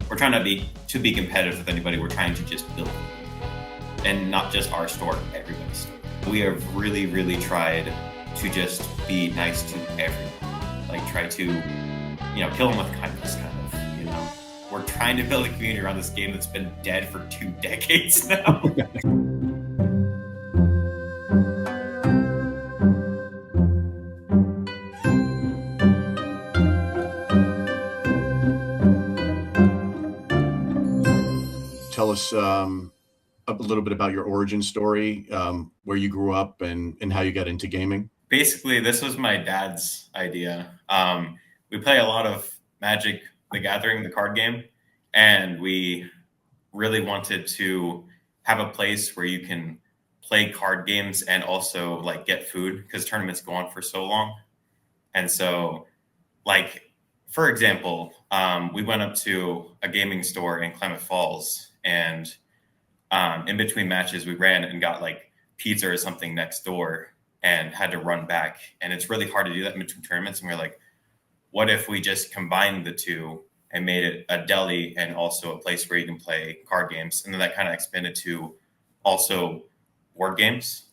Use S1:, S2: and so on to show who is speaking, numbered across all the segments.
S1: we're trying to be competitive with anybody. We're trying to just build, and not just our store, everybody's store. We have really, really tried to just be nice to everyone. Like try to, kill them with kindness, kind of. We're trying to build a community around this game that's been dead for 2 decades now.
S2: Tell us a little bit about your origin story, where you grew up and how you got into gaming.
S1: Basically, this was my dad's idea. We play a lot of Magic the Gathering, the card game, and we really wanted to have a place where you can play card games and also like get food, because tournaments go on for so long. And so, like, for example, we went up to a gaming store in Klamath Falls, and in between matches, we ran and got like pizza or something next door and had to run back. And it's really hard to do that in between tournaments. And we're like, what if we just combined the two and made it a deli and also a place where you can play card games? And then that kind of expanded to also board games,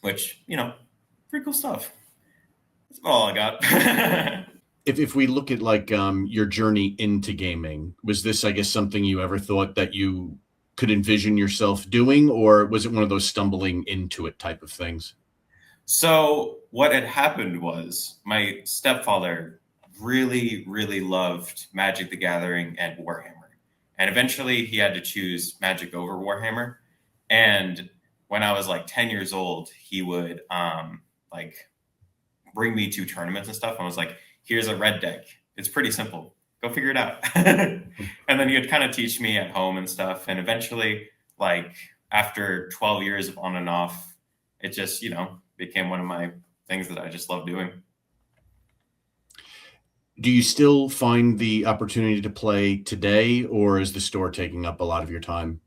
S1: which, pretty cool stuff. That's all I got.
S2: If we look at like your journey into gaming, was this, I guess, something you ever thought that you could envision yourself doing, or was it one of those stumbling into it type of things?
S1: So what had happened was my stepfather really, really loved Magic the Gathering and Warhammer. And eventually he had to choose Magic over Warhammer. And when I was like 10 years old, he would like bring me to tournaments and stuff. And I was like, here's a red deck. It's pretty simple. Go figure it out. And then he would kind of teach me at home and stuff. And eventually, like after 12 years of on and off, it just, became one of my things that I just love doing.
S2: Do you still find the opportunity to play today, or is the store taking up a lot of your time?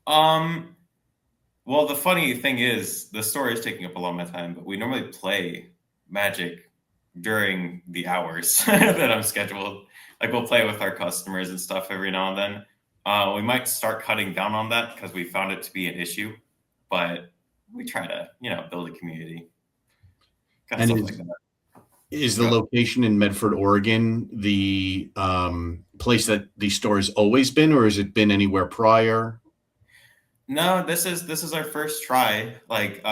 S1: Well, the funny thing is the store is taking up a lot of my time, but we normally play Magic during the hours that I'm scheduled. Like we'll play with our customers and stuff every now and then. We might start cutting down on that because we found it to be an issue, but we try to, build a community.
S2: And is the location in Medford, Oregon, the place that the store has always been, or has it been anywhere prior?
S1: No, this is our first try. Like,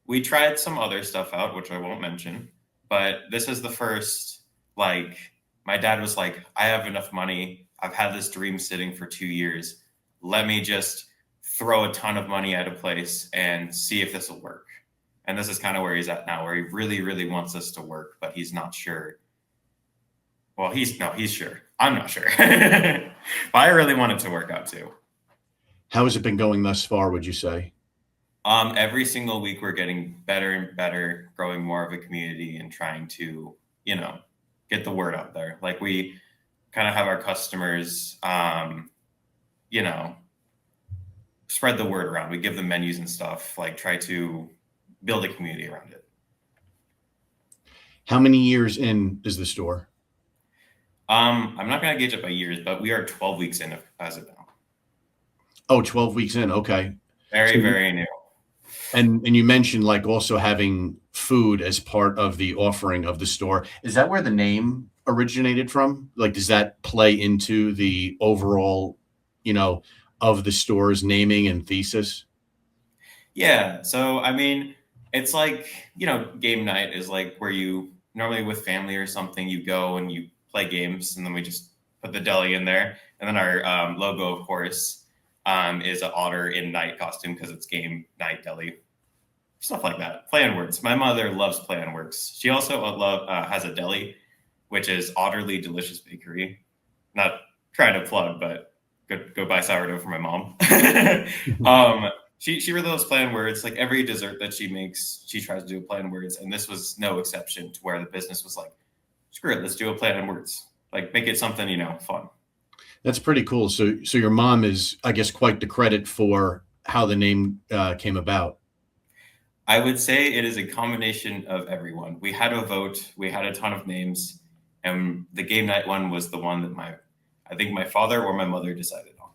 S1: we tried some other stuff out, which I won't mention, but this is the first. Like, my dad was like, I have enough money. I've had this dream sitting for 2 years. Let me just throw a ton of money at a place and see if this will work. And this is kind of where he's at now, where he really, really wants us to work, but he's not sure. Well, he's sure. I'm not sure. But I really want it to work out too.
S2: How has it been going thus far, would you say?
S1: Every single week we're getting better and better, growing more of a community and trying to, get the word out there. Like we kind of have our customers, spread the word around. We give them menus and stuff, like try to build a community around it.
S2: How many years in is the store?
S1: I'm not going to gauge it by years, but we are 12 weeks in as of now.
S2: Oh, 12 weeks in. Okay.
S1: Very, very new.
S2: And you mentioned like also having food as part of the offering of the store. Is that where the name originated from? Like, does that play into the overall, of the store's naming and thesis?
S1: Yeah. So, I mean, it's like, game night is like where you normally with family or something, you go and you play games, and then we just put the deli in there. And then our logo, of course, is an otter in night costume because it's Game Night Deli. Stuff like that. Play on words. My mother loves play on words. She also has a deli, which is Otterly Delicious Bakery. Not trying to plug, but go buy sourdough for my mom. She really loves play on words. Like every dessert that she makes, she tries to do a play on words, and this was no exception to where the business was like, screw it, let's do a play on words. Like make it something, fun.
S2: That's pretty cool. So your mom is, I guess, quite the credit for how the name came about.
S1: I would say it is a combination of everyone. We had a vote. We had a ton of names, and the game night one was the one that my I think my father or my mother decided on,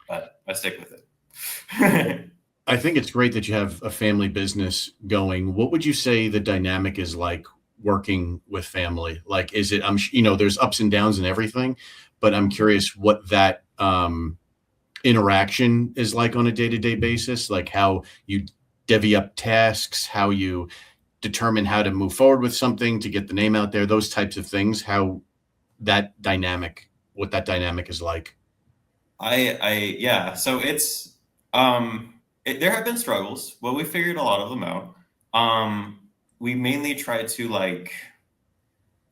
S1: but I stick with it.
S2: I think it's great that you have a family business going. What would you say the dynamic is like working with family? Like, is it, there's ups and downs and everything, but I'm curious what that interaction is like on a day-to-day basis, like how you divvy up tasks, how you determine how to move forward with something to get the name out there, those types of things, what that dynamic is like.
S1: Yeah. So there have been struggles. Well, we figured a lot of them out. We mainly try to like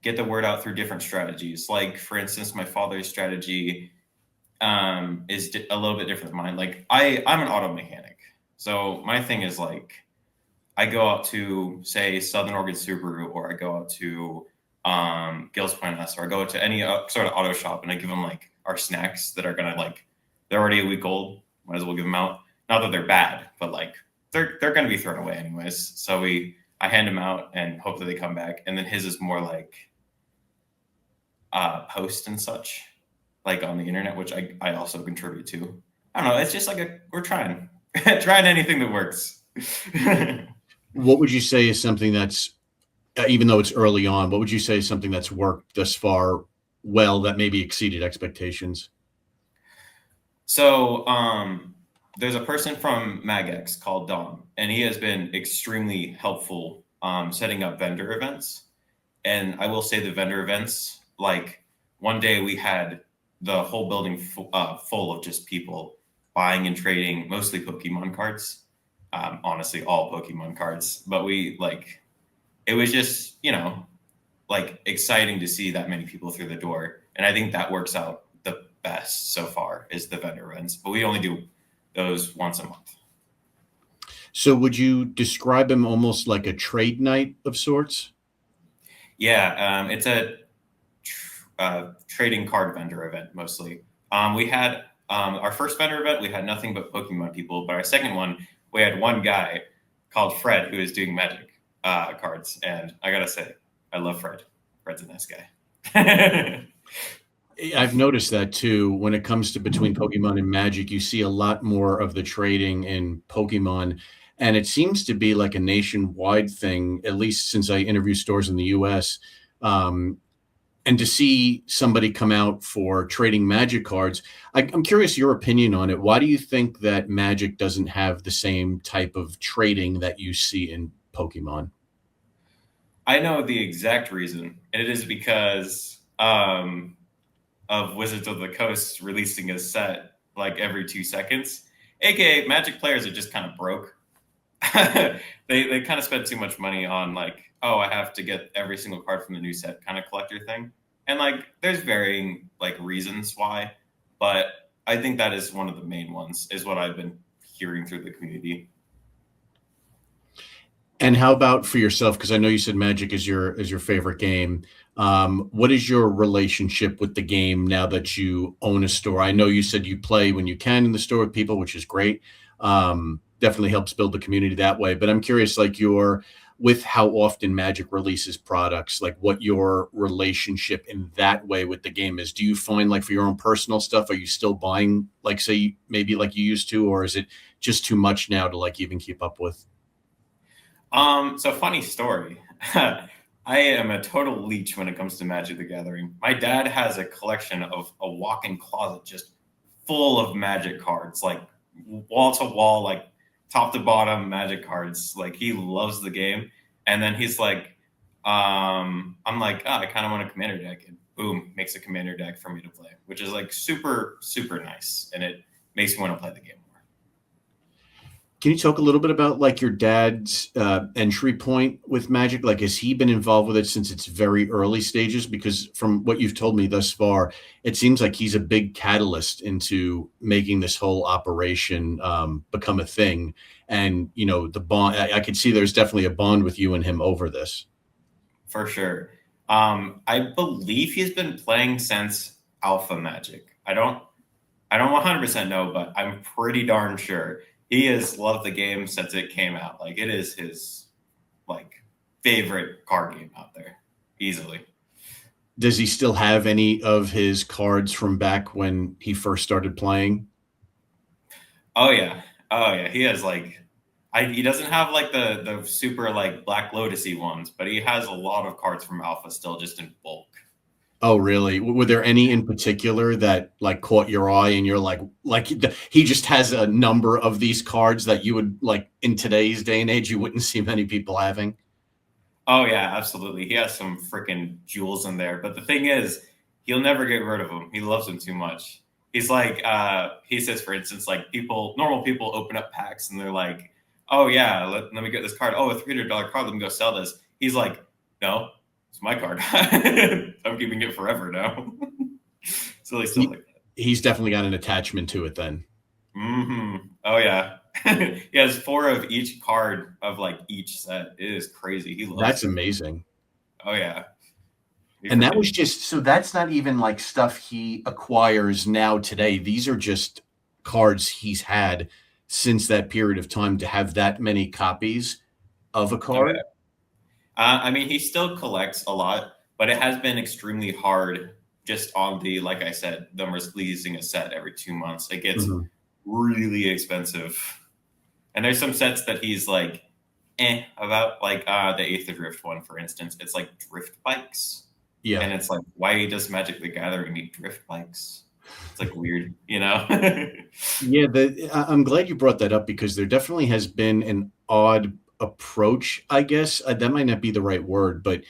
S1: get the word out through different strategies. Like, for instance, my father's strategy is a little bit different than mine. Like, I'm an auto mechanic, so my thing is like, I go out to say Southern Oregon Subaru, or I go out to Gills Point S, or I go to any sort of auto shop, and I give them like our snacks that are gonna like, they're already a week old. Might as well give them out. Not that they're bad, but like they're gonna be thrown away anyways. So I hand them out and hope that they come back. And then his is more like post and such, like on the internet, which I also contribute to. I don't know. It's just like we're trying trying anything that works.
S2: What would you say is something that's, even though it's early on, what would you say is something that's worked thus far well that maybe exceeded expectations?
S1: So there's a person from MagX called Dom, and he has been extremely helpful setting up vendor events. And I will say the vendor events, like one day we had the whole building full of just people buying and trading mostly Pokemon cards. Honestly, all Pokemon cards. But it was just, like exciting to see that many people through the door. And I think that works out the best so far is the vendor events. But we only do those once a month.
S2: So would you describe him almost like a trade night of sorts?
S1: Yeah, it's a trading card vendor event mostly. We had our first vendor event, we had nothing but Pokemon people, but our second one, we had one guy called Fred who was doing Magic cards, and I gotta say, I love Fred. Fred's a nice guy.
S2: I've noticed that too. When it comes to between Pokemon and Magic, you see a lot more of the trading in Pokemon. And it seems to be like a nationwide thing, at least since I interview stores in the US. Um, and to see somebody come out for trading Magic cards, I'm curious your opinion on it. Why do you think that Magic doesn't have the same type of trading that you see in Pokemon?
S1: I know the exact reason, and it is because of Wizards of the Coast releasing a set like every 2 seconds. AKA Magic players are just kind of broke. they kind of spend too much money on like, oh, I have to get every single card from the new set kind of collector thing. And like there's varying like reasons why, but I think that is one of the main ones, is what I've been hearing through the community.
S2: And how about for yourself? Because I know you said Magic is your favorite game. What is your relationship with the game now that you own a store? I know you said you play when you can in the store with people, which is great. Definitely helps build the community that way. But I'm curious, like with how often Magic releases products, like what your relationship in that way with the game is. Do you find like for your own personal stuff, are you still buying like say maybe like you used to, or is it just too much now to like even keep up with?
S1: So funny story. I am a total leech when it comes to Magic the Gathering. My dad has a collection of a walk-in closet just full of Magic cards, like wall to wall, like top to bottom Magic cards. Like he loves the game. And then he's like, I'm like, oh, I kind of want a commander deck. And boom, makes a commander deck for me to play, which is like super, super nice. And it makes me want to play the game more.
S2: Can you talk a little bit about like your dad's entry point with Magic? Like, has he been involved with it since its very early stages? Because from what you've told me thus far, it seems like he's a big catalyst into making this whole operation become a thing. And, the bond, I could see there's definitely a bond with you and him over this.
S1: For sure. I believe he's been playing since Alpha Magic. I don't 100% know, but I'm pretty darn sure he has loved the game since it came out. Like it is his like favorite card game out there, easily.
S2: Does he still have any of his cards from back when he first started playing?
S1: Oh yeah, oh yeah. He has like, he doesn't have like the super like Black Lotusy ones, but he has a lot of cards from Alpha still, just in bulk.
S2: Oh, really? Were there any in particular that like caught your eye and you're like he just has a number of these cards that you would like in today's day and age you wouldn't see many people having?
S1: Oh yeah, absolutely. He has some freaking jewels in there. But the thing is, he'll never get rid of them. He loves them too much. He's like, he says, for instance, like normal people open up packs and they're like, oh yeah, let me get this card. Oh, a $300 card. Let me go sell this. He's like, no, it's my card. I'm keeping it forever now. Silly stuff
S2: He,
S1: like that.
S2: he's definitely got an attachment to it then.
S1: Oh yeah. He has four of each card of like each set. It is crazy. He loves
S2: That's
S1: them.
S2: amazing.
S1: Oh yeah. He
S2: And that was
S1: freaking
S2: just so that's not even like stuff he acquires now today. These are just cards he's had since that period of time to have that many copies of a
S1: oh
S2: card.
S1: yeah. I mean, he still collects a lot, but it has been extremely hard just on the, like I said, them releasing a set every 2 months. It gets
S2: Mhm.
S1: really expensive. And there's some sets that he's like, about, like the Eighth of Drift one, for instance. It's like drift bikes.
S2: Yeah.
S1: And it's like, why does Magic the Gathering need drift bikes? It's like weird, you know?
S2: Yeah, I'm glad you brought that up because there definitely has been an odd approach, I guess. That might not be the right word, but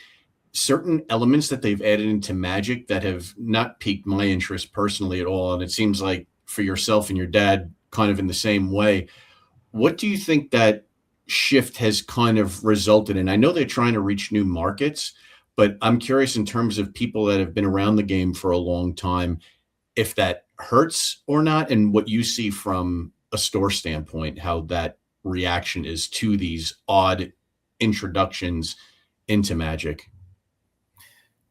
S2: certain elements that they've added into Magic that have not piqued my interest personally at all. And it seems like for yourself and your dad, kind of in the same way. What do you think that shift has kind of resulted in? I know they're trying to reach new markets, but I'm curious in terms of people that have been around the game for a long time if that hurts or not, and what you see from a store standpoint, how that reaction is to these odd introductions into Magic.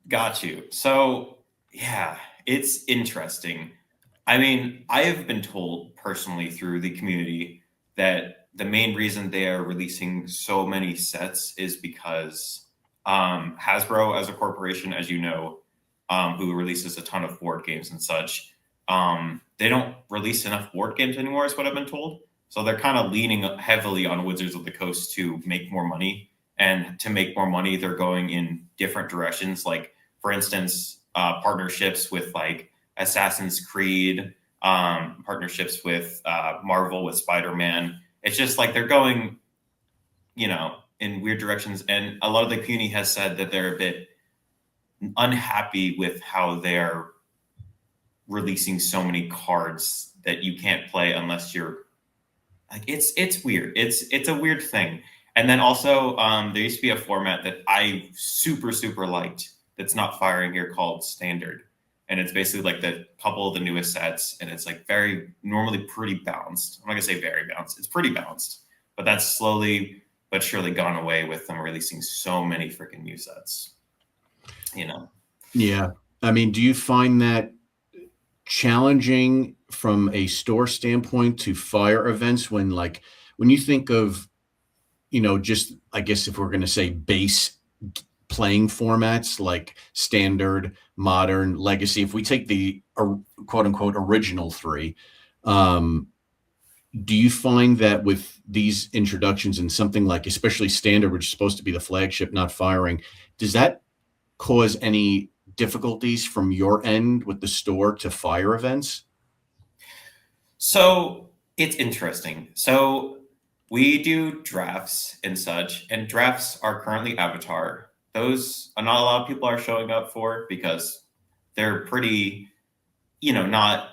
S1: Got you. So, yeah, it's interesting. I mean, I have been told personally through the community that the main reason they are releasing so many sets is because Hasbro, as a corporation, as you know, who releases a ton of board games and such, they don't release enough board games anymore, is what I've been told. So they're kind of leaning heavily on Wizards of the Coast to make more money. And to make more money, they're going in different directions. Like, for instance, partnerships with like Assassin's Creed, partnerships with Marvel, with Spider-Man. It's just like they're going, in weird directions. And a lot of the community has said that they're a bit unhappy with how they're releasing so many cards that you can't play unless you're like, it's weird. It's a weird thing. And then also, there used to be a format that I super liked that's not firing here called Standard, and it's basically like the couple of the newest sets, and it's like very normally pretty balanced. I'm not gonna say very balanced. It's pretty balanced, but that's slowly but surely gone away with them releasing so many freaking new sets. You know.
S2: Yeah. I mean, do you find that challenging from a store standpoint to fire events when you think of, just I guess if we're going to say base playing formats like standard, modern, legacy, if we take the quote unquote original three, um, do you find that with these introductions and something like especially standard, which is supposed to be the flagship, not firing, does that cause any difficulties from your end with the store to fire events?
S1: So it's interesting. So we do drafts and such, and drafts are currently Avatar. Those not a lot of people are showing up for because they're pretty, not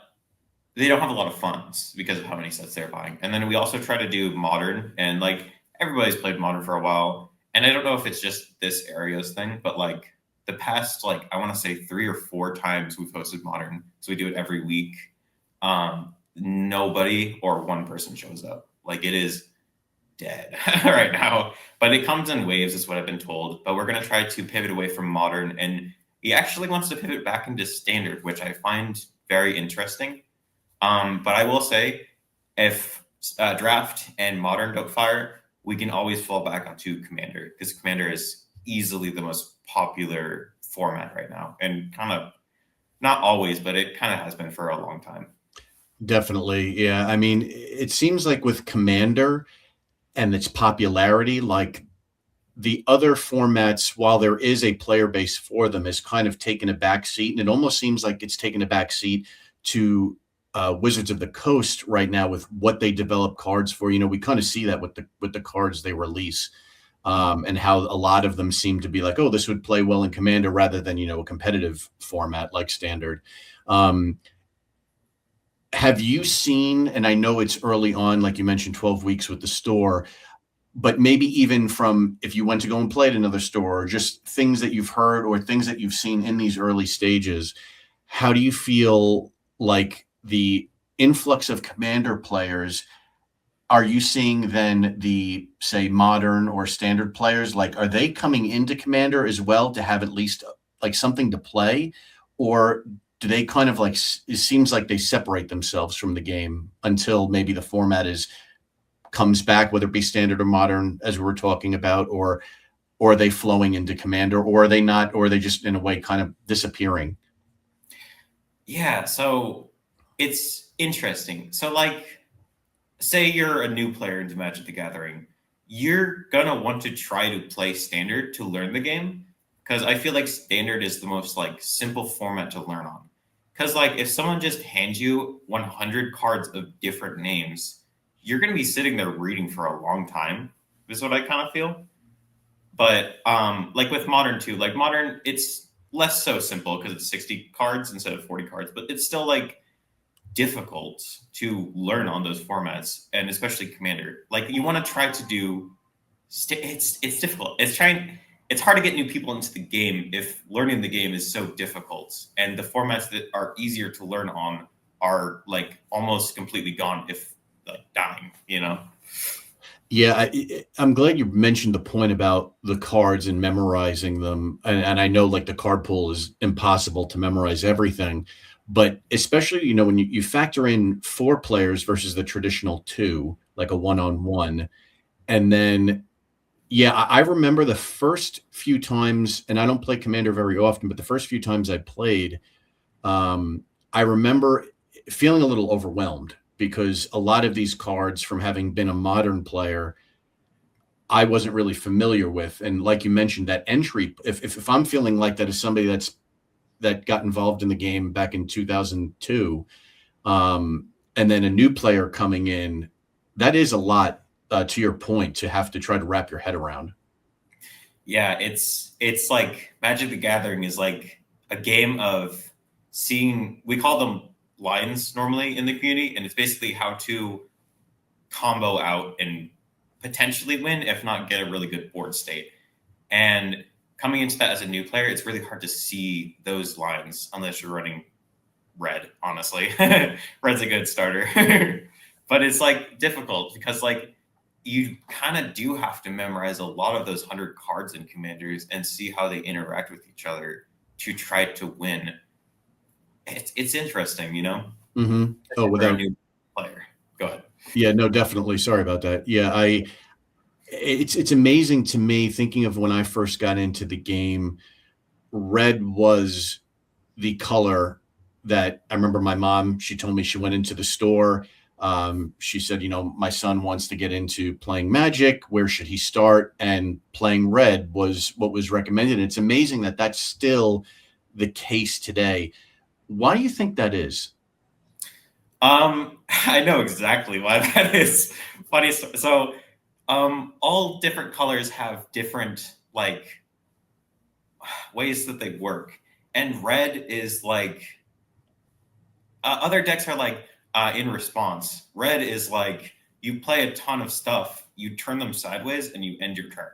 S1: they don't have a lot of funds because of how many sets they're buying. And then we also try to do modern, and like everybody's played modern for a while. And I don't know if it's just this area's thing, but like the past, like I want to say 3 or 4 times we've hosted modern, so we do it every week. Nobody or one person shows up. Like it is dead right now. But it comes in waves, is what I've been told. But we're going to try to pivot away from modern. And he actually wants to pivot back into standard, which I find very interesting. But I will say, if draft and modern don't fire, we can always fall back onto commander because commander is easily the most popular format right now, and kind of not always, but it kind of has been for a long time.
S2: Definitely. Yeah. I mean, it seems like with Commander and its popularity, like the other formats, while there is a player base for them, has kind of taken a back seat. And it almost seems like it's taken a back seat to Wizards of the Coast right now with what they develop cards for. We kind of see that with the cards they release, and how a lot of them seem to be like, oh, this would play well in Commander rather than a competitive format like Standard. Have you seen, and I know it's early on, like you mentioned, 12 weeks with the store, but maybe even from if you went to go and play at another store, or just things that you've heard or things that you've seen in these early stages, how do you feel like the influx of Commander players, are you seeing then the, say, modern or standard players, like, are they coming into Commander as well to have at least like something to play? Or do they kind of like, it seems like they separate themselves from the game until maybe the format comes back, whether it be standard or modern, as we were talking about, or are they flowing into Commander, or are they not, or are they just in a way kind of disappearing?
S1: Yeah, so it's interesting. So like, say you're a new player into Magic the Gathering, you're gonna want to try to play Standard to learn the game, because I feel like Standard is the most like simple format to learn on. Because like if someone just hands you 100 cards of different names, you're going to be sitting there reading for a long time, is what I kind of feel. But like with Modern too, like Modern, it's less so simple because it's 60 cards instead of 40 cards, but it's still like difficult to learn on those formats, and especially Commander. Like you want to try to do, it's difficult. It's hard to get new people into the game if learning the game is so difficult, and the formats that are easier to learn on are like almost completely gone, if like dying.
S2: Yeah, I'm glad you mentioned the point about the cards and memorizing them. And I know like the card pool is impossible to memorize everything, but especially, when you factor in 4 players versus the traditional 2, like a one-on-one. And then, yeah, I remember the first few times, and I don't play Commander very often, but the first few times I played, I remember feeling a little overwhelmed because a lot of these cards, from having been a modern player, I wasn't really familiar with. And like you mentioned, that entry, if I'm feeling like that as somebody that got involved in the game back in 2002, and then a new player coming in, that is a lot, to your point, to have to try to wrap your head around.
S1: Yeah, it's like Magic the Gathering is like a game of seeing, we call them lines normally in the community, and it's basically how to combo out and potentially win, if not get a really good board state. And coming into that as a new player, it's really hard to see those lines unless you're running red, honestly. Red's a good starter. But it's like difficult because like you kind of do have to memorize a lot of those 100 cards in Commanders and see how they interact with each other to try to win. It's interesting,
S2: Mm-hmm. Oh,
S1: for a
S2: without
S1: new player. Go ahead.
S2: Yeah, no, definitely. Sorry about that. Yeah, it's amazing to me thinking of when I first got into the game. Red was the color that I remember my mom, she told me she went into the store. She said, my son wants to get into playing Magic. Where should he start? And playing red was what was recommended. And it's amazing that that's still the case today. Why do you think that is?
S1: I know exactly why that is funny. So, all different colors have different like ways that they work, and red is like other decks are like in response. Red is like you play a ton of stuff, you turn them sideways, and you end your turn.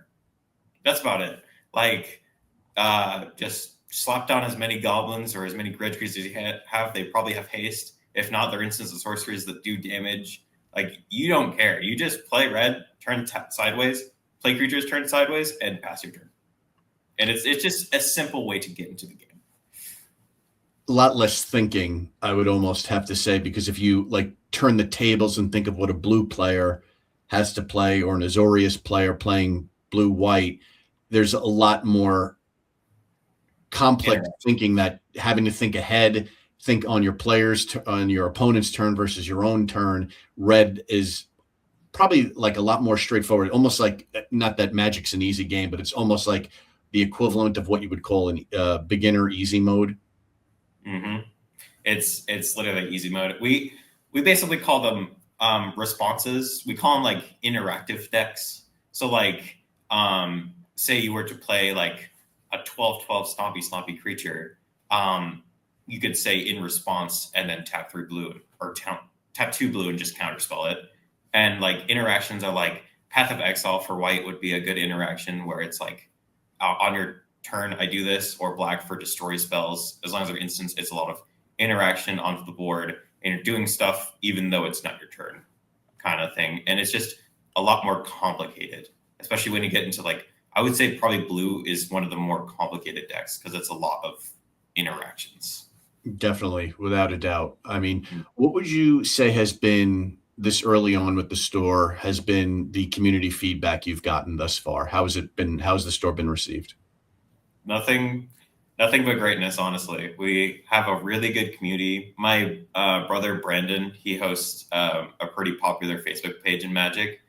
S1: That's about it. Like, just slap down as many goblins or as many grid creatures as you have. They probably have haste. If not, they're instants of sorceries that do damage. Like, you don't care. You just play red, turn sideways, play creatures, turn sideways, and pass your turn. And it's just a simple way to get into the game.
S2: A lot less thinking, I would almost have to say, because if you like turn the tables and think of what a blue player has to play, or an Azorius player playing blue-white, there's a lot more complex
S1: Interact.
S2: thinking, that having to think ahead, think on your on your opponent's turn versus your own turn. Red is probably like a lot more straightforward, almost like, not that Magic's an easy game, but it's almost like the equivalent of what you would call an beginner easy mode.
S1: Mm-hmm. It's literally easy mode. We basically call them responses. We call them like interactive decks. So like say you were to play like a 12/12 stompy creature, you could say in response and then tap 3 blue, or tap 2 blue and just counterspell it. And like interactions are like Path of Exile for white would be a good interaction, where it's like on your turn I do this, or black for destroy spells. As long as they're instants, it's a lot of interaction onto the board, and you're doing stuff even though it's not your turn, kind of thing. And it's just a lot more complicated, especially when you get into like, I would say probably blue is one of the more complicated decks because it's a lot of interactions.
S2: Definitely, without a doubt. I mean,
S1: Mm.
S2: what would you say has been, this early on with the store, has been the community feedback you've gotten thus far? How has it been? How's the store been received?
S1: Nothing, nothing but greatness. Honestly, we have a really good community. My brother Brandon, he hosts a pretty popular Facebook page in Magic,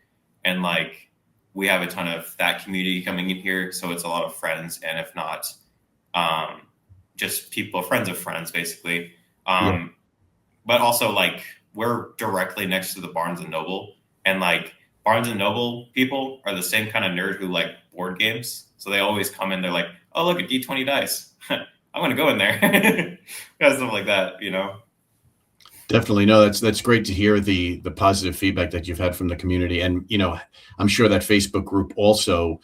S1: and like we have a ton of that community coming in here. So it's a lot of friends, and if not, um, just people, friends of friends, basically.
S2: Yeah.
S1: But also like we're directly next to the Barnes and Noble, and like Barnes and Noble people are the same kind of nerd who like board games. So they always come in. They're like, "Oh, look at D20 dice. I'm going to go in there." Kind of stuff like that, you know.
S2: Definitely. No, that's great to hear the positive feedback that you've had from the community. And, I'm sure that Facebook group also,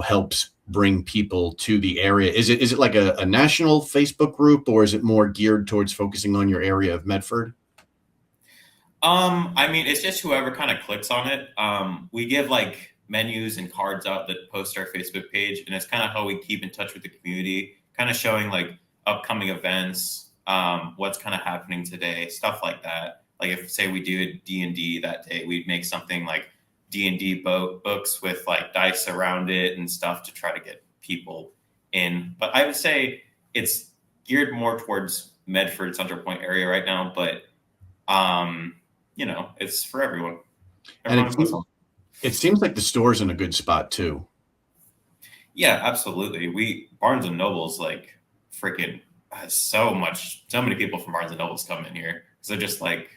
S2: helps bring people to the area. Is it like a national Facebook group, or is it more geared towards focusing on your area of Medford?
S1: I mean, it's just whoever kind of clicks on it. We give like menus and cards out that post our Facebook page, and it's kind of how we keep in touch with the community, kind of showing like upcoming events, what's kind of happening today, stuff like that. Like if say we do a D&D that day, we'd make something like D&D books with like dice around it and stuff to try to get people in. But I would say it's geared more towards Medford Central Point area right now, but um, it's for everyone.
S2: And
S1: Everyone is welcome.
S2: it seems like the store's in a good spot too.
S1: Yeah, absolutely. We Barnes and Nobles like freaking so many people from Barnes and Nobles come in here. So just like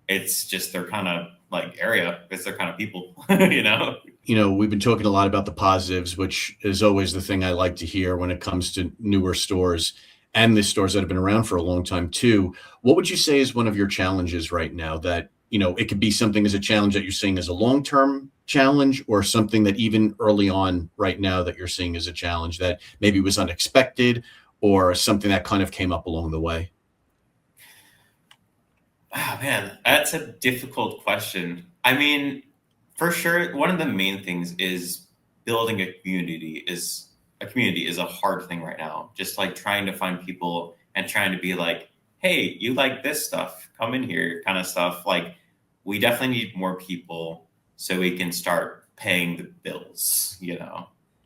S1: it's just their kind of like area. It's their kind of people, you know.
S2: We've been talking a lot about the positives, which is always the thing I like to hear when it comes to newer stores and the stores that have been around for a long time too. What would you say is one of your challenges right now, that, it could be something as a challenge that you're seeing as a long-term challenge, or something that even early on right now that you're seeing as a challenge that maybe was unexpected, or something that kind of came up along the way?
S1: Oh man, that's a difficult question. I mean, for sure, one of the main things is building a community. Is a community is a hard thing right now. Just like trying to find people and trying to be like, hey, you like this stuff? Come in here, kind of stuff. Like, we definitely need more people so we can start paying the bills.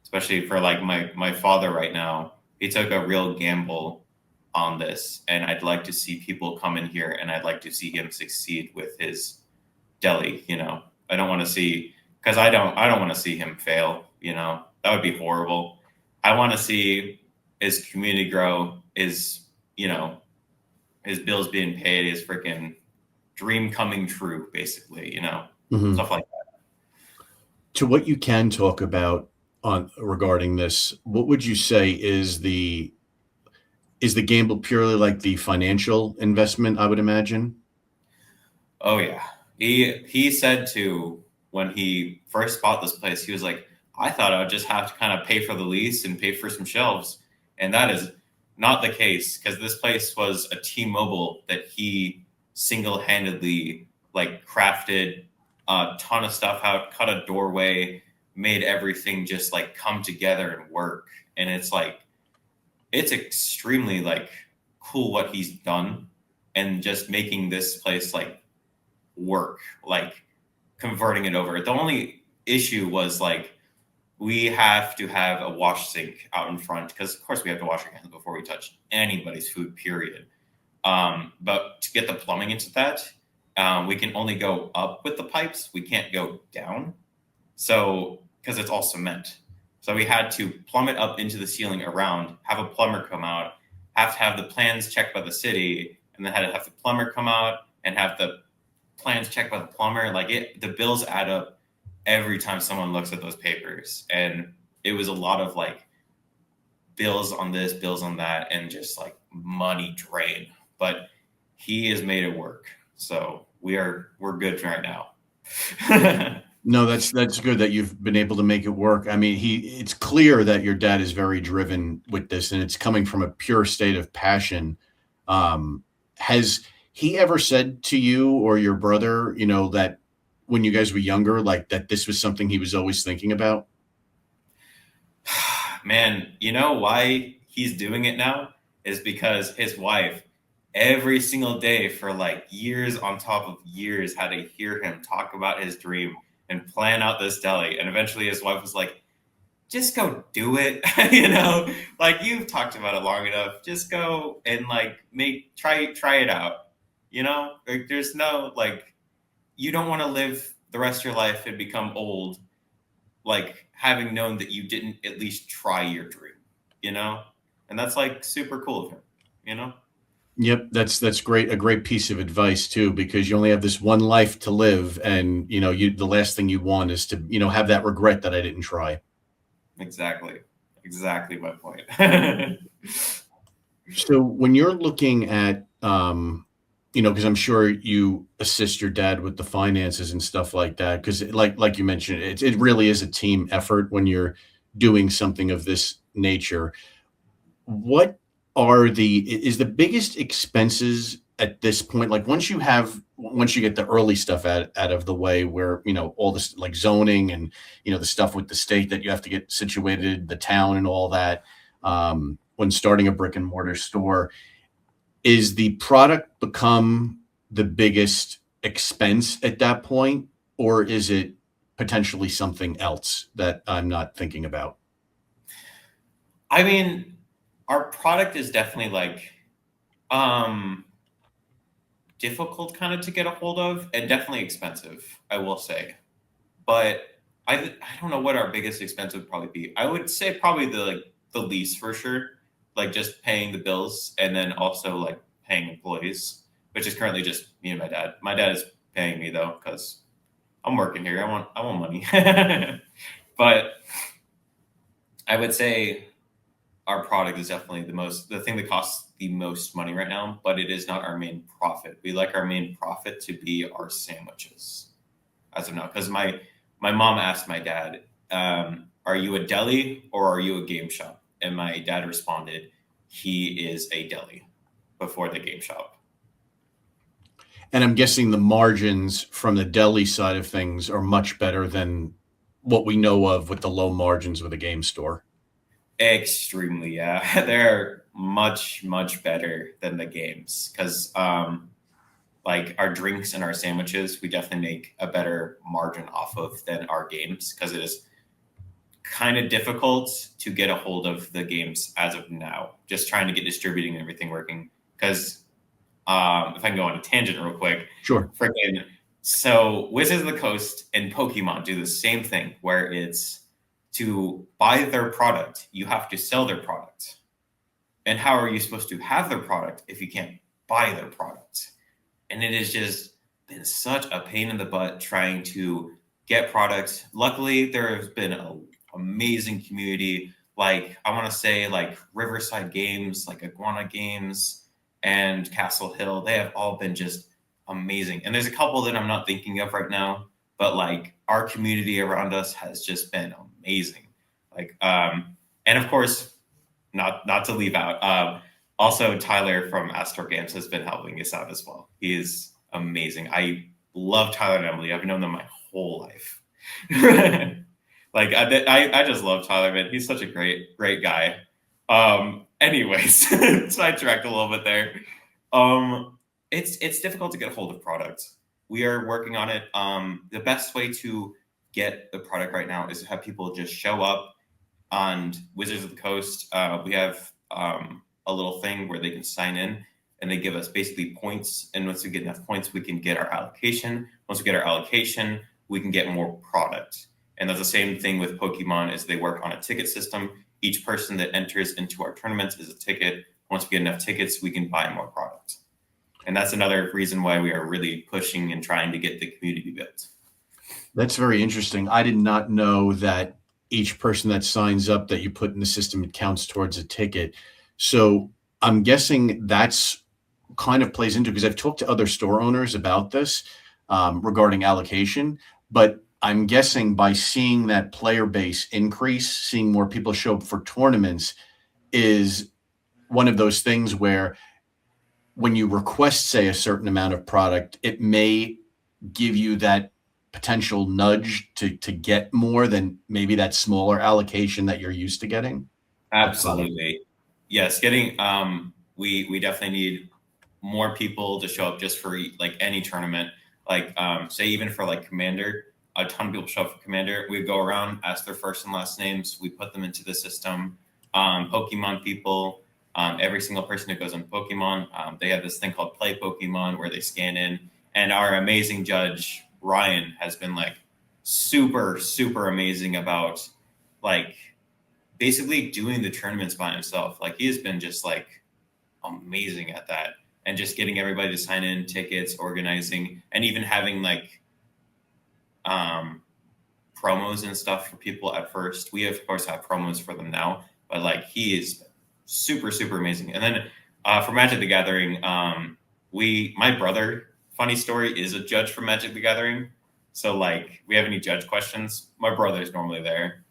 S1: Especially for like my father right now. He took a real gamble on this, and I'd like to see people come in here, and I'd like to see him succeed with his deli. I don't want to see, because I don't want to see him fail. That would be horrible. I want to see his community grow, his bills being paid, his freaking dream coming true, basically.
S2: Mhm.
S1: Stuff like that.
S2: To what you can talk about on regarding this, what would you say is the gamble purely like the financial investment, I would imagine?
S1: Oh yeah, he said to when he first bought this place, he was like, I thought I would just have to kind of pay for the lease and pay for some shelves, and that is not the case, because this place was a T-Mobile that he single-handedly like crafted a ton of stuff out, cut a doorway, made everything just like come together and work, and it's extremely like cool what he's done, and just making this place like work, like converting it over. The only issue was like we have to have a wash sink out in front because, of course, we have to wash our hands before we touch anybody's food, period. But to get the plumbing into that, we can only go up with the pipes. We can't go down. So, because it's all cement. So we had to plumb it up into the ceiling around, have a plumber come out, have to have the plans checked by the city, and then had to have the plumber come out and have the plans checked by the plumber. Like the bills add up every time someone looks at those papers. And it was a lot of like bills on this, bills on that, and just like money drain. But he has made it work. So we're good right now.
S2: No, that's good that you've been able to make it work. I mean, it's clear that your dad is very driven with this, and it's coming from a pure state of passion. Has he ever said to you or your brother, that when you guys were younger, like that this was something he was always thinking about?
S1: Man, you know why he's doing it now is because his wife every single day for like years on top of years had to hear him talk about his dream and plan out this deli. And eventually his wife was like, just go do it. Like you've talked about it long enough. Just go and like try it out. Like there's no like, you don't want to live the rest of your life and become old, like having known that you didn't at least try your dream, and that's like super cool of him.
S2: Yep, that's great. A great piece of advice too, because you only have this one life to live, and the last thing you want is to have that regret that I didn't try.
S1: Exactly my point.
S2: So when you're looking at, because I'm sure you assist your dad with the finances and stuff like that, because like you mentioned, it really is a team effort when you're doing something of this nature. What is the biggest expenses at this point? Like once you get the early stuff out of the way, where all this like zoning and the stuff with the state that you have to get situated, the town and all that, when starting a brick and mortar store, is the product become the biggest expense at that point, or is it potentially something else that I'm not thinking about?
S1: I mean, our product is definitely like difficult kind of to get a hold of and definitely expensive, I will say. But I don't know what our biggest expense would probably be. I would say probably the lease for sure, like just paying the bills and then also like paying employees, which is currently just me and my dad. My dad is paying me though because I'm working here. I want money. But I would say our product is definitely the thing that costs the most money right now, but it is not our main profit. We like our main profit to be our sandwiches as of now. Because my mom asked my dad, are you a deli or are you a game shop? And my dad responded, he is a deli before the game shop.
S2: And I'm guessing the margins from the deli side of things are much better than what we know of with the low margins with a game store.
S1: Extremely, yeah. They're much, much better than the games because like our drinks and our sandwiches, we definitely make a better margin off of than our games because it is kind of difficult to get a hold of the games as of now. Just trying to get distributing and everything working because if I can go on a tangent real quick.
S2: Sure.
S1: So Wizards of the Coast and Pokemon do the same thing where it's to buy their product, you have to sell their product. And how are you supposed to have their product if you can't buy their product? And it has just been such a pain in the butt trying to get products. Luckily, there has been an amazing community. Like I want to say like Riverside Games, like Iguana Games and Castle Hill. They have all been just amazing. And there's a couple that I'm not thinking of right now, but like our community around us has just been amazing. Like, and of course, not to leave out, also Tyler from Astor Games has been helping us out as well. He is amazing. I love Tyler and Emily. I've known them my whole life. Like I just love Tyler, man. He's such a great guy. Anyways, sidetracked a little bit there. It's difficult to get a hold of products. We are working on it. The best way to get the product right now is to have people just show up on Wizards of the Coast. We have a little thing where they can sign in and they give us basically points. And once we get enough points, we can get our allocation. Once we get our allocation, we can get more product. And that's the same thing with Pokemon is they work on a ticket system. Each person that enters into our tournaments is a ticket. Once we get enough tickets, we can buy more product. And that's another reason why we are really pushing and trying to get the community built.
S2: That's very interesting. I did not know that each person that signs up that you put in the system, it counts towards a ticket. So I'm guessing that's kind of plays into, because I've talked to other store owners about this regarding allocation, but I'm guessing by seeing that player base increase, seeing more people show up for tournaments is one of those things where when you request, say, a certain amount of product, it may give you that potential nudge to get more than maybe that smaller allocation that you're used to getting.
S1: Absolutely. Yes, getting we definitely need more people to show up just for like any tournament. Like say even for like Commander, a ton of people show up for Commander. We go around, ask their first and last names, we put them into the system. Pokemon people, every single person who goes on Pokemon, they have this thing called Play Pokemon where they scan in, and our amazing judge Ryan has been like super amazing about like basically doing the tournaments by himself. Like he has been just like amazing at that, and just getting everybody to sign in, tickets, organizing, and even having like promos and stuff for people at first. We of course have promos for them now, but like he is super amazing. And then for Magic the Gathering, my brother, funny story, is a judge for Magic the Gathering. So like we have any judge questions, my brother's normally there.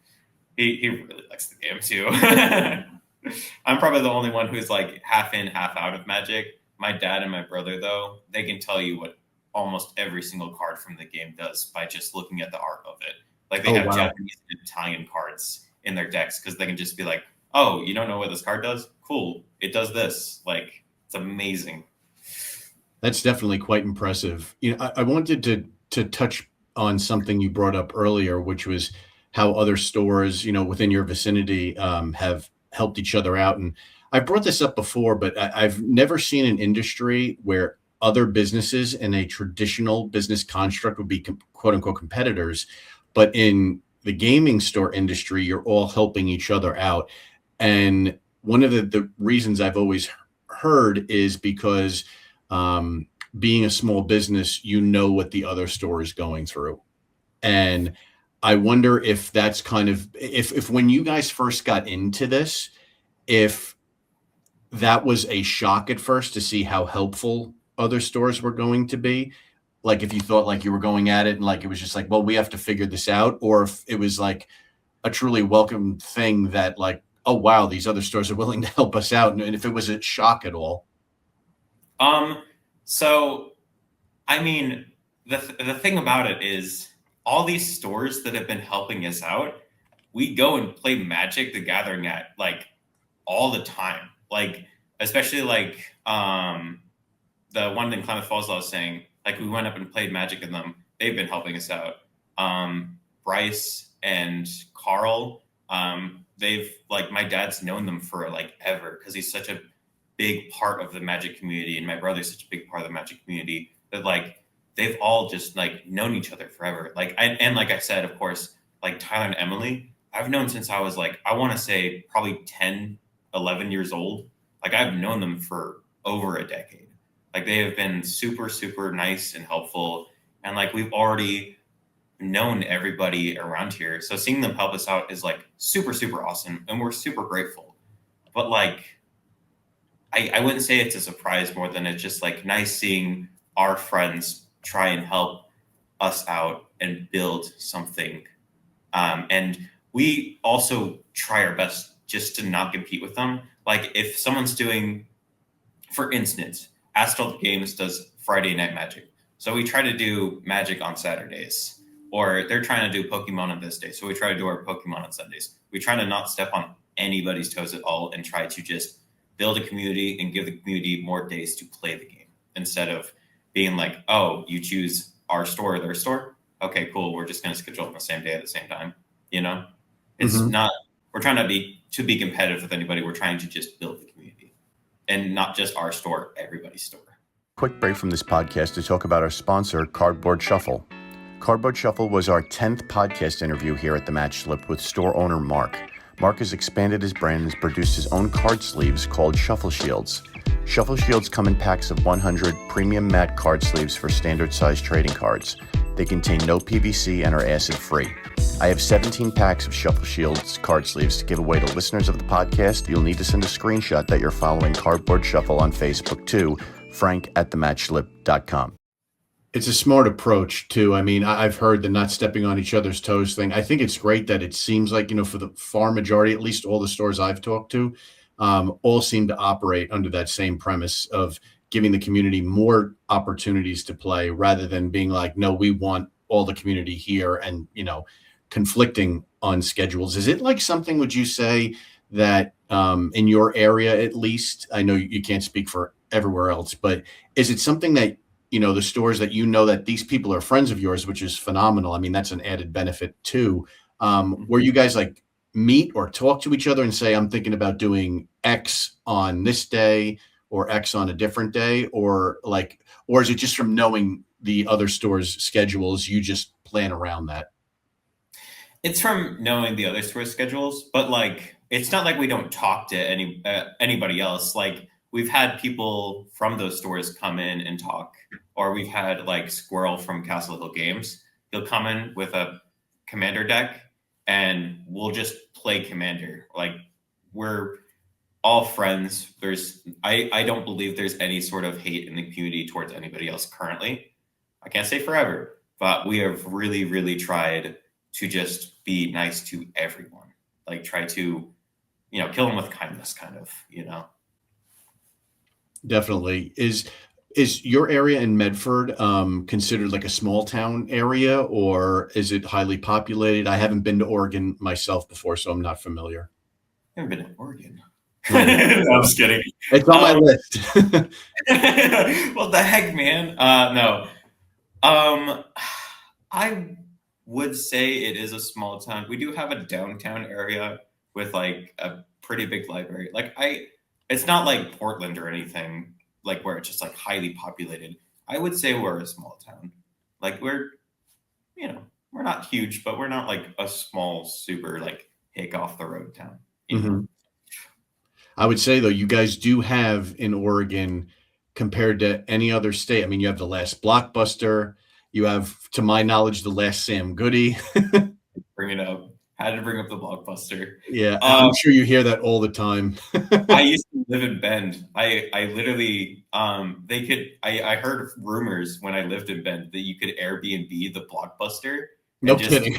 S1: He really likes the game too. I'm probably the only one who's like half in, half out of Magic. My dad and my brother, though, they can tell you what almost every single card from the game does by just looking at the art of it. Like they have Japanese and Italian cards in their decks because they can just be like, oh, you don't know what this card does? Cool. It does this. Like, it's amazing.
S2: That's definitely quite impressive. You know, I wanted to touch on something you brought up earlier, which was how other stores, you know, within your vicinity have helped each other out. And I've brought this up before, but I've never seen an industry where other businesses in a traditional business construct would be quote unquote competitors. But in the gaming store industry, you're all helping each other out. And one of the reasons I've always heard is because being a small business, you know what the other store is going through. And I wonder if that's kind of, if when you guys first got into this, if that was a shock at first to see how helpful other stores were going to be. Like if you thought like you were going at it and like it was just like, well, we have to figure this out, or if it was like a truly welcome thing that like, oh wow, these other stores are willing to help us out, and if it was a shock at all.
S1: So I mean, the thing about it is all these stores that have been helping us out, we go and play Magic the Gathering at like all the time. Like especially like the one in Klamath Falls I was saying, like we went up and played Magic with them. They've been helping us out. Bryce and Carl, they've like my dad's known them for like ever because he's such a big part of the Magic community, and my brother's such a big part of the Magic community that like they've all just like known each other forever. Like and like I said, of course, like Tyler and Emily, I've known since I was like, I want to say probably 10, 11 years old. Like I've known them for over a decade. Like they have been super nice and helpful. And like we've already known everybody around here. So seeing them help us out is like super awesome. And we're super grateful. But like, I wouldn't say it's a surprise more than it's just like nice seeing our friends try and help us out and build something. And we also try our best just to not compete with them. Like if someone's doing, for instance, Astral Games does Friday Night Magic. So we try to do Magic on Saturdays, or they're trying to do Pokemon on this day. So we try to do our Pokemon on Sundays. We try to not step on anybody's toes at all and try to just build a community and give the community more days to play the game instead of being like, oh, you choose our store or their store. okay, cool, we're just going to schedule it on the same day at the same time. You know, it's
S2: Mhm.
S1: not, we're trying to be competitive with anybody. We're trying to just build the community and not just our store, everybody's store.
S2: Quick break from this podcast to talk about our sponsor, Cardboard Shuffle. Cardboard Shuffle was our 10th podcast interview here at the Match Slip with store owner Mark. Mark has expanded his brand and has produced his own card sleeves called Shuffle Shields. Shuffle Shields come in packs of 100 premium matte card sleeves for standard size trading cards. They contain no PVC and are acid free. I have 17 packs of Shuffle Shields card sleeves to give away to listeners of the podcast. You'll need to send a screenshot that you're following Cardboard Shuffle on Facebook to frank@thematchslip.com. It's a smart approach too. I mean, I've heard the not stepping on each other's toes thing. I think it's great that it seems like, for the far majority, at least all the stores I've talked to, all seem to operate under that same premise of giving the community more opportunities to play rather than being like, no, we want all the community here and, conflicting on schedules. Is it like something, would you say, that in your area, at least, I know you can't speak for everywhere else, but is it something that, the stores that that these people are friends of yours, which is phenomenal. I mean, that's an added benefit too. Where you guys like meet or talk to each other and say, I'm thinking about doing X on this day or X on a different day, or is it just from knowing the other stores' schedules, you just plan around that?
S1: It's from knowing the other store schedules, but it's not like we don't talk to anybody else. Like we've had people from those stores come in and talk, or we've had like Squirrel from Castle Hill Games. He'll come in with a Commander deck, and we'll just play Commander. Like we're all friends. I don't believe there's any sort of hate in the community towards anybody else currently. I can't say forever, but we have really, really tried to just be nice to everyone. Like try to, kill them with kindness, kind of,
S2: Definitely. Is your area in Medford considered like a small town area, or is it highly populated? I haven't been to Oregon myself before, so I'm not familiar.
S1: I've never been to Oregon.
S2: No,
S1: No, I'm just kidding.
S2: it's on my list.
S1: Well, the heck, man. No. I would say it is a small town. We do have a downtown area with like a pretty big library. It's not like Portland or anything like where it's just like highly populated. I would say we're a small town. Like we're not huge, but we're not like a small, super like hick off the road town.
S2: Mhm. I would say though, you guys do have in Oregon compared to any other state. I mean, you have the last Blockbuster. You have, to my knowledge, the last Sam Goody.
S1: Bring it up. Had to bring up the Blockbuster.
S2: Yeah, I'm sure you hear that all the time.
S1: I used to live in Bend. I literally I heard rumors when I lived in Bend that you could Airbnb the Blockbuster.
S2: No kidding.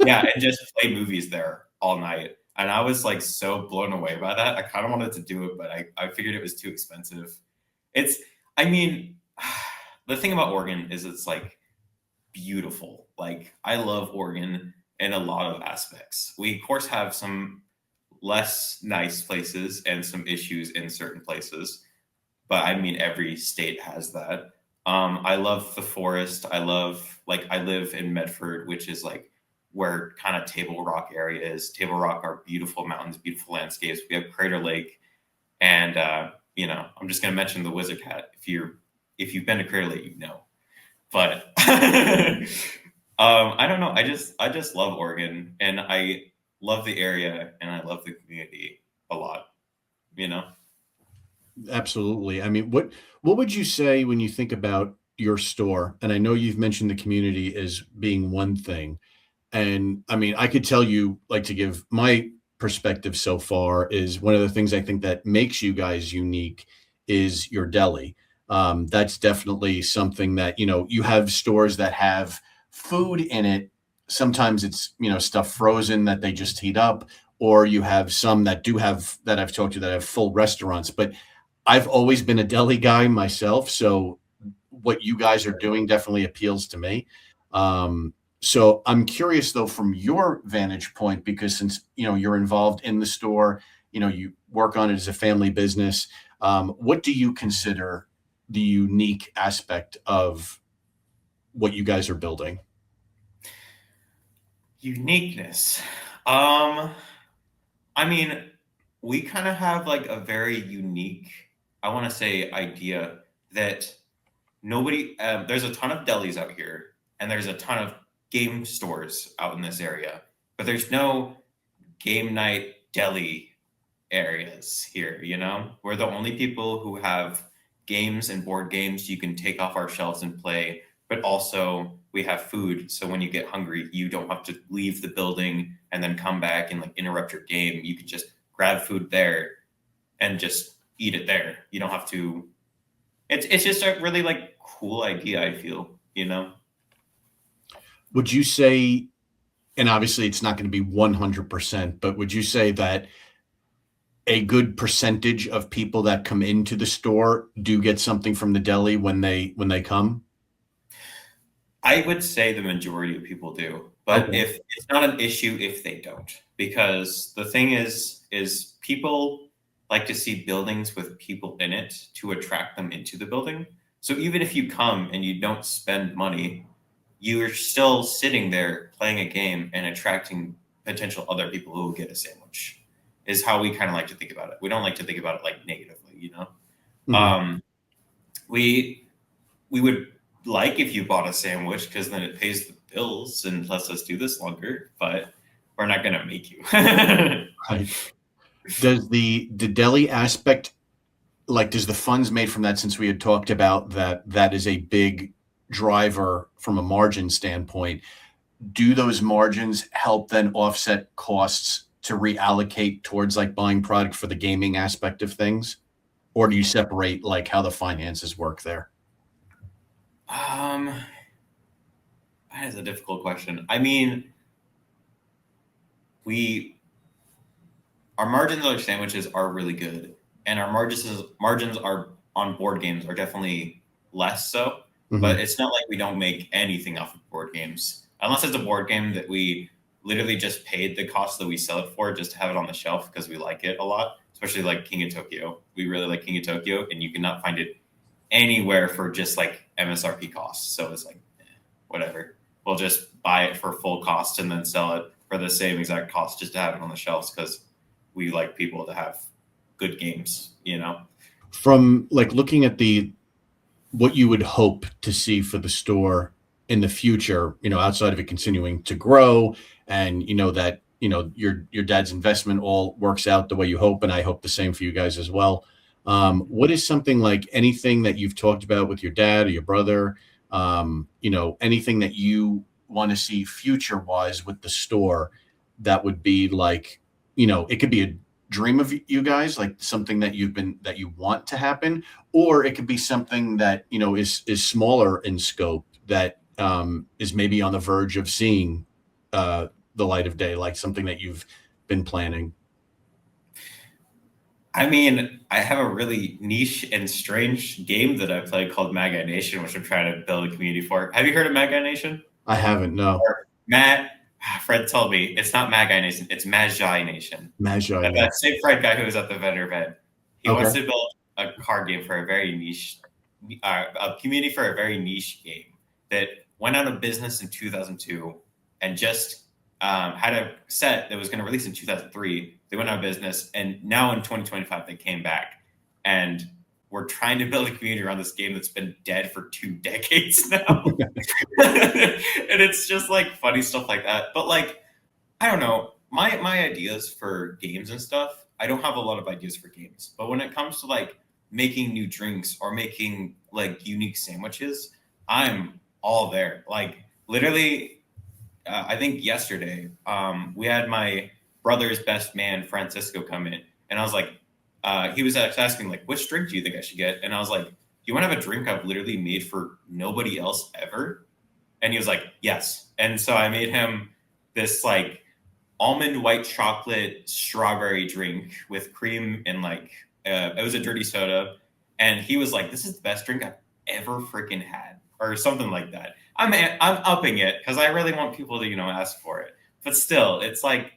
S1: Yeah, and just play movies there all night. And I was like so blown away by that. I kind of wanted to do it, but I figured it was too expensive. I mean, the thing about Oregon is it's like beautiful. Like I love Oregon in a lot of aspects. We of course have some less nice places and some issues in certain places, but I mean every state has that. I love the forest. I live in Medford, which is like where kind of Table Rock area is. Table Rock are beautiful mountains, beautiful landscapes. We have Crater Lake, and I'm just gonna mention the Wizard Hat. If you've been to Crater Lake, But I don't know. I just love Oregon, and I love the area, and I love the community a lot.
S2: Absolutely. I mean, what would you say when you think about your store? And I know you've mentioned the community as being one thing. And I mean, I could tell you, like, to give my perspective so far, is one of the things I think that makes you guys unique is your deli. That's definitely something that, you have stores that have food in it. Sometimes it's, stuff frozen that they just heat up, or you have some that do have, that I've talked to, that have full restaurants. But I've always been a deli guy myself. So what you guys are doing definitely appeals to me. So I'm curious though, from your vantage point, because since, you're involved in the store, you work on it as a family business. What do you consider the unique aspect of what you guys are building?
S1: Uniqueness. Um, I mean, we kind of have like a very unique, I want to say, idea that nobody, there's a ton of delis out here, and there's a ton of game stores out in this area, but there's no game night deli areas here, you know? We're the only people who have games and board games you can take off our shelves and play, but also we have food. So when you get hungry, you don't have to leave the building and then come back and like interrupt your game. You can just grab food there and just eat it there. You don't have to. It's just a really like cool idea, I feel, you know?
S2: Would you say, and obviously it's not going to be 100%, but would you say that a good percentage of people that come into the store do get something from the deli when they come?
S1: I would say the majority of people do, but
S2: Okay.
S1: if it's not an issue if they don't, because the thing is people like to see buildings with people in it to attract them into the building. So even if you come and you don't spend money, you're still sitting there playing a game and attracting potential other people who will get a sandwich. Is how we kind of like to think about it. We don't like to think about it like negatively, you know.
S2: Mhm.
S1: Um, we we would like if you bought a sandwich because then it pays the bills and lets us do this longer, but we're not gonna make you.
S2: Right. Does the deli aspect, like, does the funds made from that, since we had talked about that is a big driver from a margin standpoint, do those margins help then offset costs to reallocate towards like buying product for the gaming aspect of things? Or do you separate like how the finances work there?
S1: um, that is a difficult question. I mean, we our margins on our sandwiches are really good, and our margins are on board games are definitely less so. But
S2: Mhm.
S1: it's not like we don't make anything off of board games, unless it's a board game that we literally just paid the cost that we sell it for just to have it on the shelf because we like it a lot. Especially like King of Tokyo, we really like King of Tokyo, and you cannot find it anywhere for just like MSRP costs. So it's like whatever. We'll just buy it for full cost and then sell it for the same exact cost just to have it on the shelves because we like people to have good games, you know?
S2: From like looking at the what you would hope to see for the store in the future, outside of it continuing to grow, and that, your dad's investment all works out the way you hope, and I hope the same for you guys as well. What is something like anything that you've talked about with your dad or your brother, anything that you want to see future wise with the store that would be like, it could be a dream of you guys, like something that that you want to happen, or it could be something that is smaller in scope that is maybe on the verge of seeing the light of day, like something that you've been planning.
S1: I mean, I have a really niche and strange game that I play called Magi Nation, which I'm trying to build a community for. Have you heard of Magi Nation?
S2: I haven't. No.
S1: Or Matt, Fred told me it's not Magi Nation, it's Magi Nation.
S2: Magi
S1: That
S2: name.
S1: same Fred guy who was at the vendor event, he
S2: Okay.
S1: wants to build a card game for a very niche, a community for a very niche game that went out of business in 2002 and just had a set that was going to release in 2003. They went out of business, and now in 2025 they came back, and we're trying to build a community around this game that's been dead for 2 decades now. And it's just like funny stuff like that. But like, I don't know. My ideas for games and stuff, I don't have a lot of ideas for games. But when it comes to like making new drinks or making like unique sandwiches, I'm all there. Like literally, I think yesterday, we had my brother's best man Francisco come in, and I was like, he was asking like, which drink do you think I should get? And I was like, do you want to have a drink I've literally made for nobody else ever? And he was like, yes. And so I made him this like almond white chocolate strawberry drink with cream and like it was a dirty soda. And he was like, this is the best drink I've ever freaking had, or something like that. I'm upping it because I really want people to ask for it. But still, it's like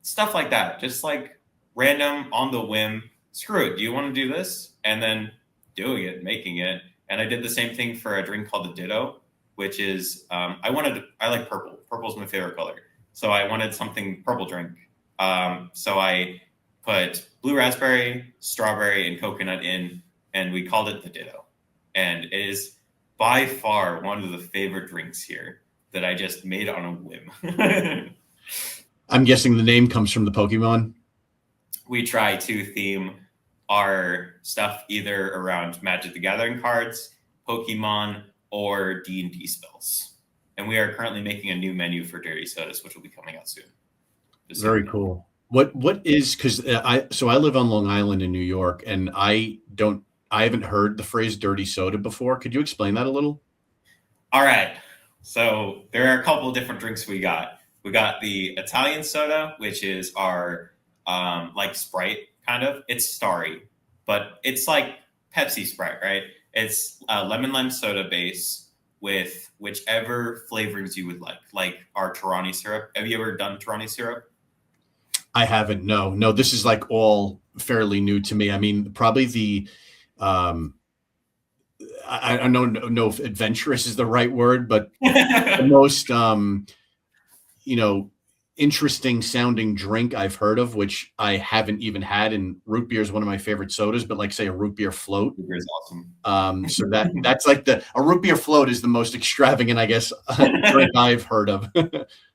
S1: stuff like that, just like random on the whim. Screw it. Do you want to do this? And then doing it, making it. And I did the same thing for a drink called the Ditto, which is I like purple. Purple is my favorite color. so I wanted something purple drink. So I put blue raspberry, strawberry, and coconut in, and we called it the Ditto. And it is by far one of the favorite drinks here that I just made on a whim.
S2: I'm guessing the name comes from the Pokemon.
S1: We try to theme our stuff either around Magic the Gathering cards, Pokemon, or D&D spells. And we are currently making a new menu for Dirty Sodas, which will be coming out soon.
S2: Very cool. What is, because I live on Long Island in New York, and I haven't heard the phrase dirty soda before. Could you explain that a little?
S1: All right. So there are a couple of different drinks we got. We got the Italian soda, which is our like Sprite kind of. It's starry, but it's like Pepsi Sprite, right? It's a lemon lime soda base with whichever flavorings you would like our Torani syrup. Have you ever done Torani syrup?
S2: I haven't. No. This is like all fairly new to me. I mean, probably the I don't know if adventurous is the right word, but the most interesting sounding drink I've heard of, which I haven't even had. And root beer is one of my favorite sodas, but like say a root beer float.
S1: Root beer is awesome.
S2: So that's like a root beer float is the most extravagant, I guess, drink I've heard of.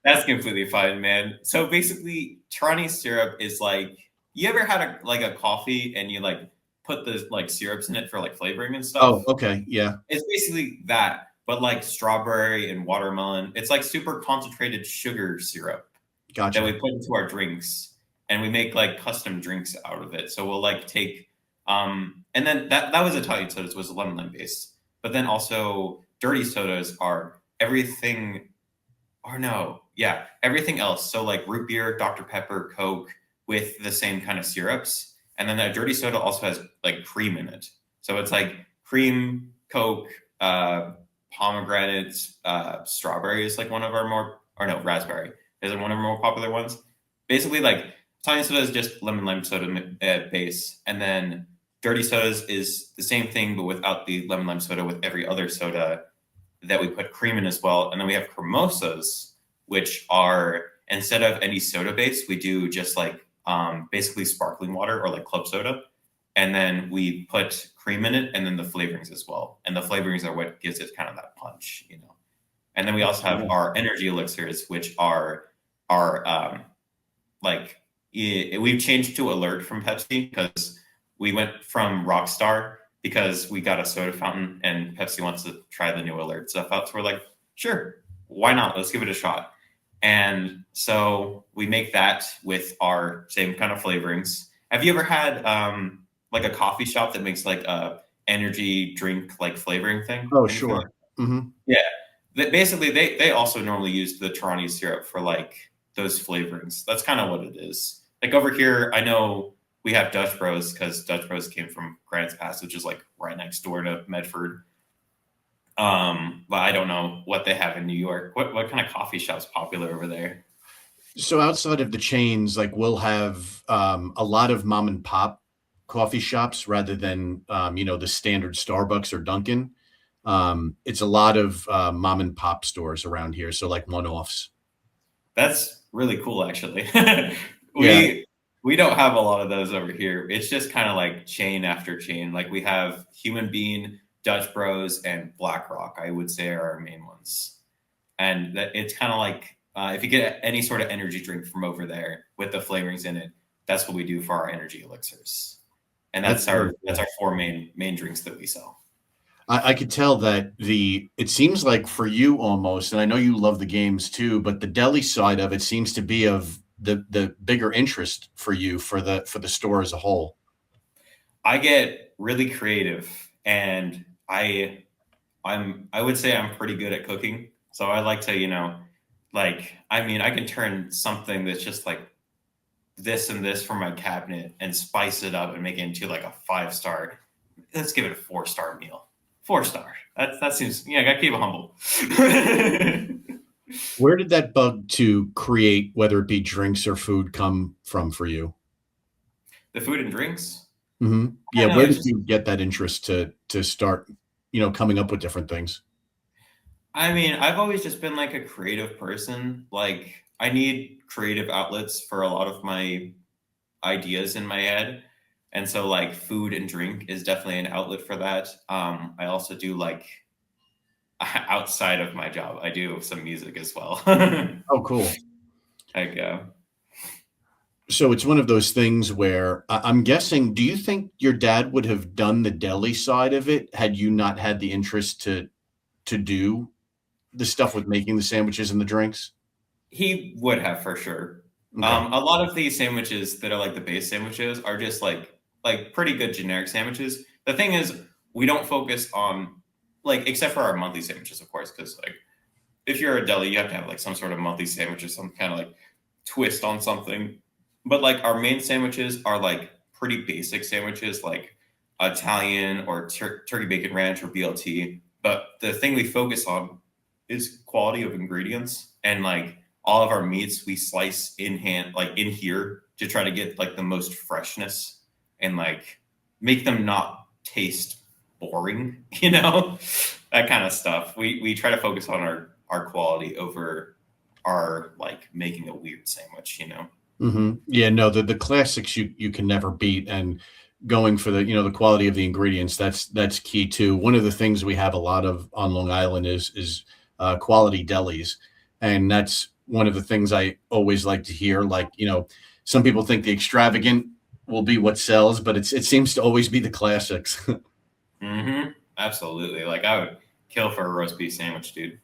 S1: That's completely fine, man. So basically, Torani syrup is like, you ever had a coffee and you like put the like syrups in it for like flavoring and stuff?
S2: Oh, okay, yeah.
S1: It's basically that, but like strawberry and watermelon. It's like super concentrated sugar syrup.
S2: Gotcha.
S1: That we put into our drinks, and we make like custom drinks out of it. So we'll like take and then that was Italian sodas, was lemon lime based. But then also dirty sodas are everything, or no, yeah, everything else. So like root beer, Dr. Pepper, Coke with the same kind of syrups. And then a dirty soda also has like cream in it. So it's like cream, Coke, pomegranates, strawberry is like one of our more, or no, raspberry is one of our more popular ones. Basically, like Italian soda is just lemon lime soda base, and then dirty sodas is the same thing but without the lemon lime soda. With every other soda that we put cream in as well, and then we have cremosas, which are instead of any soda base, we do just like basically sparkling water or like club soda, and then we put cream in it, and then the flavorings as well. And the flavorings are what gives it kind of that punch, you know. And then we also have our energy elixirs, which are we've changed to Alert from Pepsi because we went from Rockstar because we got a soda fountain and Pepsi wants to try the new Alert stuff out. So we're like, sure, why not? Let's give it a shot. And so we make that with our same kind of flavorings. Have you ever had like a coffee shop that makes like a energy drink like flavoring thing?
S2: Oh, sure. Mm-hmm.
S1: Yeah. Basically, they also normally use the Torani syrup for like those flavorings. That's kind of what it is. Like over here, I know we have Dutch Bros because Dutch Bros came from Grants Pass, which is like right next door to Medford. But I don't know what they have in New York. What kind of coffee shop's popular over there?
S2: So outside of the chains, like we'll have a lot of mom and pop coffee shops rather than the standard Starbucks or Dunkin'. It's a lot of mom and pop stores around here, so like one-offs.
S1: That's really cool, actually.
S2: Yeah.
S1: We don't have a lot of those over here. It's just kind of like chain after chain. Like we have Human Bean, Dutch Bros, and BlackRock, I would say, are our main ones. And it's kind of like if you get any sort of energy drink from over there with the flavorings in it, that's what we do for our energy elixirs. And that's our four main drinks that we sell.
S2: I could tell that it seems like for you almost, and I know you love the games too, but the deli side of it seems to be of the bigger interest for you for the store as a whole.
S1: I get really creative, and I would say I'm pretty good at cooking. So I like to, I can turn something that's just like this and this from my cabinet and spice it up and make it into like a 5-star. Let's give it a 4-star meal. 4-star. That seems, I gotta keep it humble.
S2: Where did that bug to create, whether it be drinks or food, come from for you?
S1: The food and drinks?
S2: Mm-hmm. Yeah, where did you get that interest to start, coming up with different things?
S1: I mean, I've always just been like a creative person. Like I need creative outlets for a lot of my ideas in my head. And so like food and drink is definitely an outlet for that. I also do like outside of my job, I do some music as well.
S2: Oh, cool.
S1: I go.
S2: So it's one of those things where I'm guessing, do you think your dad would have done the deli side of it had you not had the interest to do the stuff with making the sandwiches and the drinks?
S1: He would have for sure.
S2: Okay.
S1: A lot of these sandwiches that are like the base sandwiches are just like pretty good generic sandwiches. The thing is, we don't focus on like except for our monthly sandwiches, of course, because like if you're a deli, you have to have like some sort of monthly sandwich or some kind of like twist on something. But like our main sandwiches are like pretty basic sandwiches, like Italian or turkey bacon ranch or BLT. But the thing we focus on is quality of ingredients, and like all of our meats we slice in hand, like in here, to try to get like the most freshness and like make them not taste boring, that kind of stuff. We try to focus on our quality over our like making a weird sandwich.
S2: Yeah, no, the classics you can never beat, and going for the quality of the ingredients, that's key too. One of the things we have a lot of on Long Island is quality delis, and that's one of the things I always like to hear. Like, some people think the extravagant will be what sells, but it seems to always be the classics.
S1: Absolutely. Like I would kill for a roast beef sandwich, dude.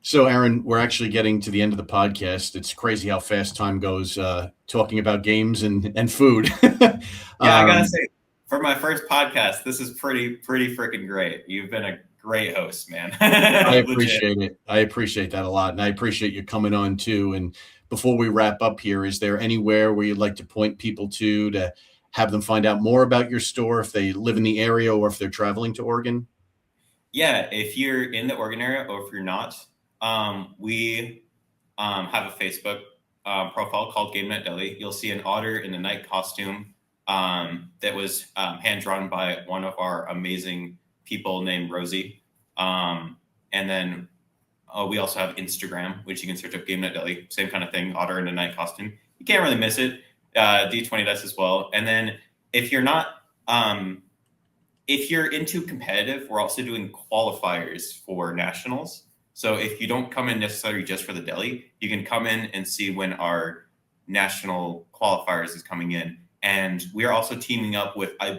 S2: So, Aaron, we're actually getting to the end of the podcast. It's crazy how fast time goes talking about games and food.
S1: Yeah, I gotta say, for my first podcast, this is pretty freaking great. You've been a great host, man.
S2: I
S1: Legit.
S2: appreciate it. I appreciate that a lot. And I appreciate you coming on too. And before we wrap up here, is there anywhere where you'd like to point people to have them find out more about your store if they live in the area or if they're traveling to Oregon?
S1: Yeah, if you're in the Oregon area or if you're not, we have a Facebook profile called Game Night Deli. You'll see an otter in a night costume that was hand drawn by one of our amazing people named Rosie. And then we also have Instagram, which you can search up Game Night Deli. Same kind of thing, otter in a night costume. You can't really miss it. D20 does as well. And then if you're not, if you're into competitive, we're also doing qualifiers for nationals. So if you don't come in necessarily just for the deli, you can come in and see when our national qualifiers is coming in. And we are also teaming up with, I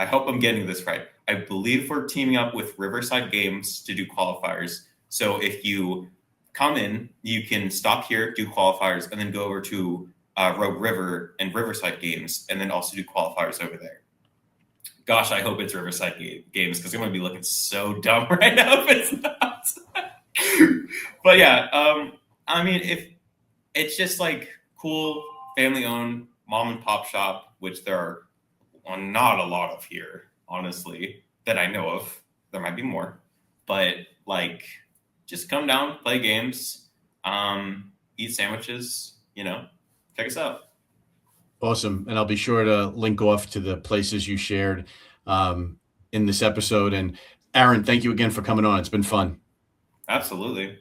S1: hope I'm getting this right. I believe we're teaming up with Riverside Games to do qualifiers. So if you come in, you can stop here, do qualifiers, and then go over to Rogue River and Riverside Games, and then also do qualifiers over there. Gosh, I hope it's Riverside Games because I'm going to be looking so dumb right now if it's not. But yeah, I mean, if it's just like cool family-owned mom and pop shop, which there are not a lot of here, honestly, that I know of. There might be more, but like, just come down, play games, eat sandwiches. Check us out.
S2: Awesome. And I'll be sure to link off to the places you shared in this episode. And Aaron, thank you again for coming on. It's been fun.
S1: Absolutely.